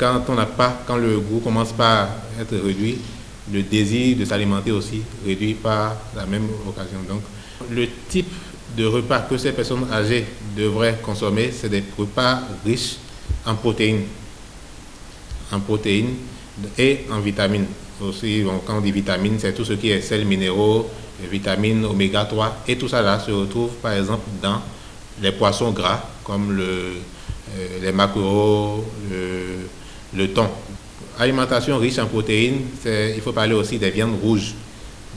quand le goût commence par être réduit, le désir de s'alimenter aussi réduit par la même occasion. Donc, le type de repas que ces personnes âgées devraient consommer, c'est des repas riches en protéines et en vitamines. Aussi, bon, quand on dit vitamines, c'est tout ce qui est sels minéraux, vitamines oméga 3, et tout ça là se retrouve par exemple dans les poissons gras comme les maquereaux, le thon. Alimentation riche en protéines, il faut parler aussi des viandes rouges,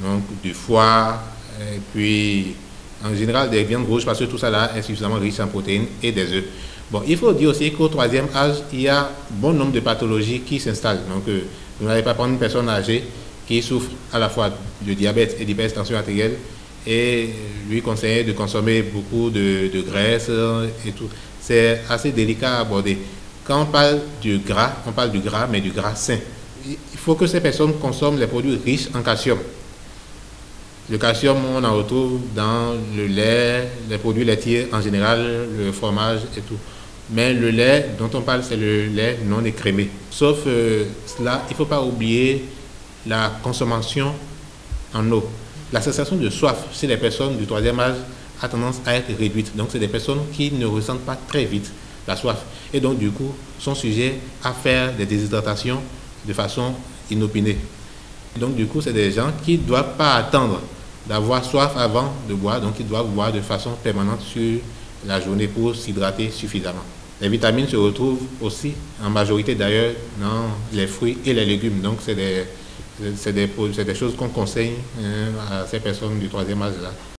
donc du foie, et puis en général des viandes rouges parce que tout ça là est suffisamment riche en protéines et des œufs. Bon, il faut dire aussi qu'au troisième âge, il y a bon nombre de pathologies qui s'installent. Donc, vous n'allez pas prendre une personne âgée qui souffre à la fois de diabète et d'hypertension artérielle et lui conseiller de consommer beaucoup de graisse et tout. C'est assez délicat à aborder. Quand on parle du gras, mais du gras sain. Il faut que ces personnes consomment les produits riches en calcium. Le calcium, on en retrouve dans le lait, les produits laitiers en général, le fromage et tout. Mais le lait dont on parle, c'est le lait non écrémé. Sauf cela, il ne faut pas oublier la consommation en eau. La sensation de soif chez les personnes du troisième âge a tendance à être réduite. Donc, c'est des personnes qui ne ressentent pas très vite la soif. Et donc, du coup, sont sujets à faire des déshydratations de façon inopinée. Donc, du coup, c'est des gens qui ne doivent pas attendre d'avoir soif avant de boire. Donc, ils doivent boire de façon permanente sur la journée pour s'hydrater suffisamment. Les vitamines se retrouvent aussi, en majorité d'ailleurs, dans les fruits et les légumes. Donc, c'est des choses qu'on conseille à ces personnes du troisième âge-là.